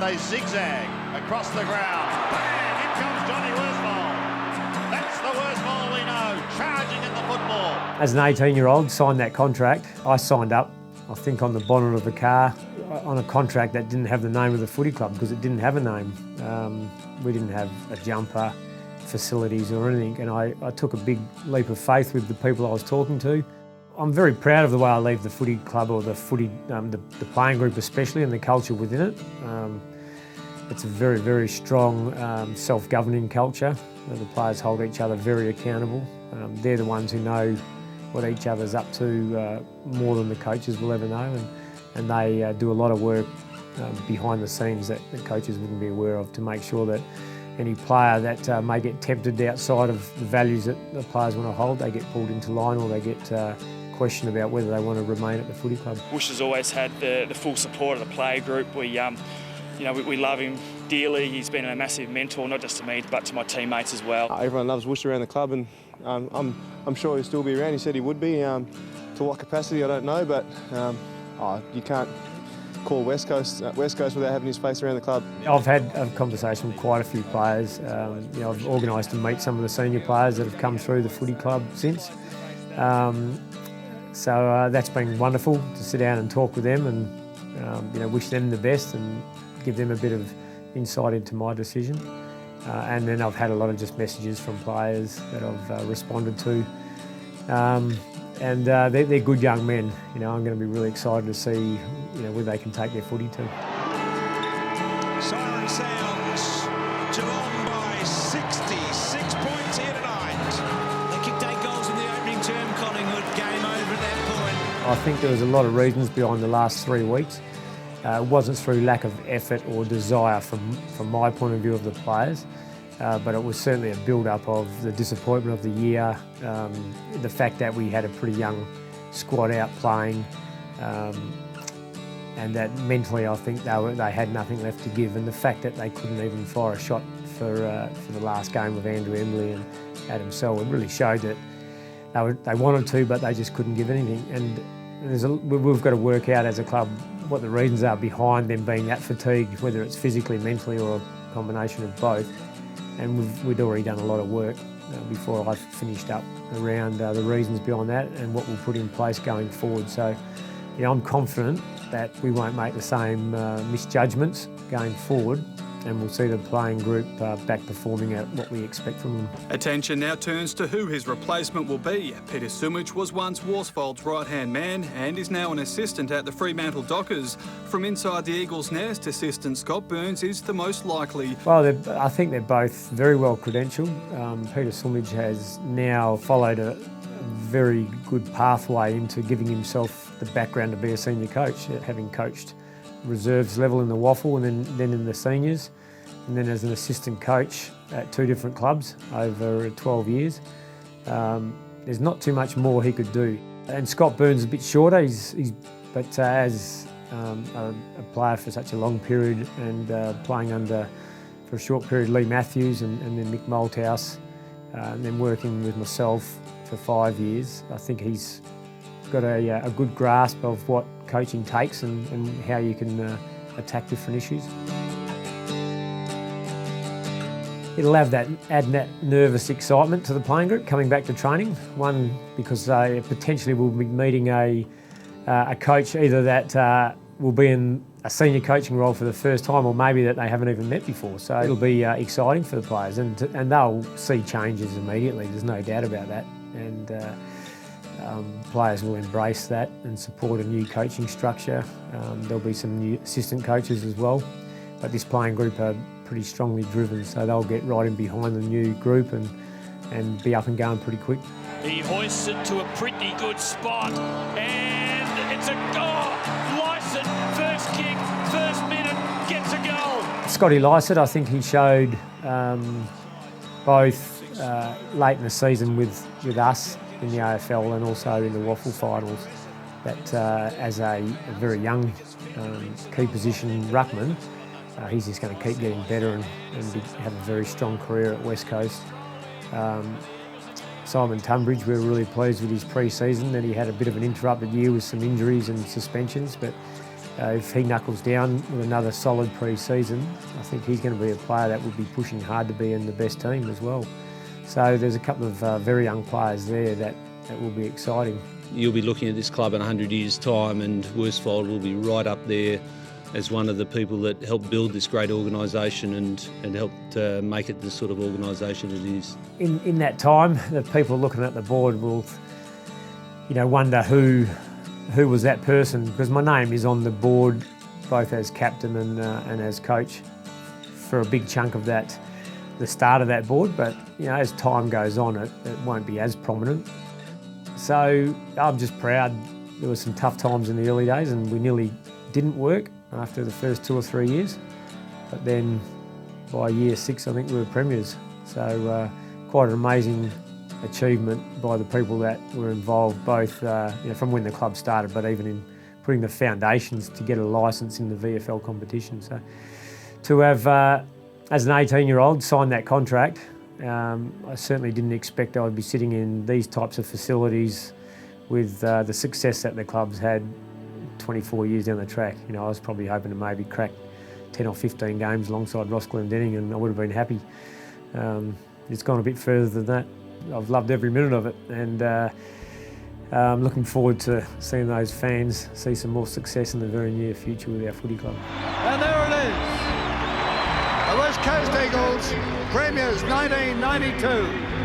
they zigzag across the ground. Bang! In comes Johnny Worsfold. That's the Worsfold we know, charging in the football. As an 18-year-old, signed that contract. I signed up, I think, on the bonnet of the car on a contract that didn't have the name of the footy club because it didn't have a name. We didn't have a jumper, facilities or anything, and I took a big leap of faith with the people I was talking to. I'm very proud of the way I leave the footy club, or the footy, the playing group especially, and the culture within it. It's a very, very strong self-governing culture. The players hold each other very accountable. They're the ones who know what each other's up to more than the coaches will ever know, and they do a lot of work behind the scenes that the coaches wouldn't be aware of to make sure that any player that may get tempted outside of the values that the players want to hold, they get pulled into line, or they get questioned about whether they want to remain at the footy club. Bush has always had the full support of the player group. We love him dearly. He's been a massive mentor, not just to me, but to my teammates as well. Everyone loves Woosh around the club, and I'm sure he'll still be around. He said he would be. To what capacity, I don't know, but you can't call West Coast without having his face around the club. I've had a conversation with quite a few players. I've organised to meet some of the senior players that have come through the footy club since. So that's been wonderful to sit down and talk with them and wish them the best and give them a bit of insight into my decision. And then I've had a lot of just messages from players that I've responded to. And they're good young men. I'm going to be really excited to see where they can take their footy to. Siren sounds. Geelong by 66 points here tonight. They kicked 8 goals in the opening term. Collingwood game over at that point. I think there was a lot of reasons behind the last 3 weeks. It wasn't through lack of effort or desire from my point of view of the players. But it was certainly a build-up of the disappointment of the year, the fact that we had a pretty young squad out playing, and that mentally I think they had nothing left to give, and the fact that they couldn't even fire a shot for the last game with Andrew Embley and Adam Selwood really showed that they wanted to, but they just couldn't give anything. And we've got to work out as a club what the reasons are behind them being that fatigued, whether it's physically, mentally, or a combination of both. And we'd already done a lot of work before I finished up around the reasons behind that and what we'll put in place going forward. So, I'm confident that we won't make the same misjudgments going forward, and we'll see the playing group back performing at what we expect from them. Attention now turns to who his replacement will be. Peter Sumich was once Worsfold's right-hand man and is now an assistant at the Fremantle Dockers. From inside the Eagles' nest, assistant Scott Burns is the most likely. Well, I think they're both very well credentialed. Peter Sumich has now followed a very good pathway into giving himself the background to be a senior coach, having coached reserves level in the Waffle and then in the seniors, and then as an assistant coach at 2 different clubs over 12 years. There's not too much more he could do. And Scott Burns is a bit shorter, but as a player for such a long period and playing under, for a short period, Lee Matthews and then Mick Malthouse, and then working with myself for 5 years, I think he's got a good grasp of what coaching takes and how you can attack different issues. It'll add that nervous excitement to the playing group coming back to training. One, because they potentially will be meeting a coach either that will be in a senior coaching role for the first time, or maybe that they haven't even met before. So it'll be exciting for the players, and they'll see changes immediately. There's no doubt about that. And players will embrace that and support a new coaching structure. There'll be some new assistant coaches as well, but this playing group are pretty strongly driven, so they'll get right in behind the new group and be up and going pretty quick. He hoists it to a pretty good spot, and it's a goal. Lycett, first kick, first minute, gets a goal. Scotty Lycett, I think he showed both late in the season with us in the AFL and also in the Waffle finals, that as a very young key position ruckman, he's just going to keep getting better and have a very strong career at West Coast. Simon Tunbridge, we were really pleased with his pre-season, that he had a bit of an interrupted year with some injuries and suspensions, but If he knuckles down with another solid pre-season, I think he's going to be a player that will be pushing hard to be in the best team as well. So there's a couple of very young players there that will be exciting. You'll be looking at this club in 100 years' time, and Worsfold will be right up there as one of the people that helped build this great organisation and helped make it the sort of organisation it is. In that time, the people looking at the board will, wonder who was that person, because my name is on the board both as captain and as coach for a big chunk of that, the start of that board. But as time goes on, it won't be as prominent. So I'm just proud. There were some tough times in the early days, and we nearly didn't work after the first 2 or 3 years. But then by year 6, I think we were premiers. So quite an amazing achievement by the people that were involved, both from when the club started, but even in putting the foundations to get a licence in the VFL competition. So to have, as an 18-year-old, signed that contract, I certainly didn't expect I would be sitting in these types of facilities with the success that the club's had 24 years down the track. I was probably hoping to maybe crack 10 or 15 games alongside Ross Glendenning, and I would have been happy. It's gone a bit further than that. I've loved every minute of it, and I'm looking forward to seeing those fans see some more success in the very near future with our footy club. And there it is. The West Coast Eagles, Premiers 1992.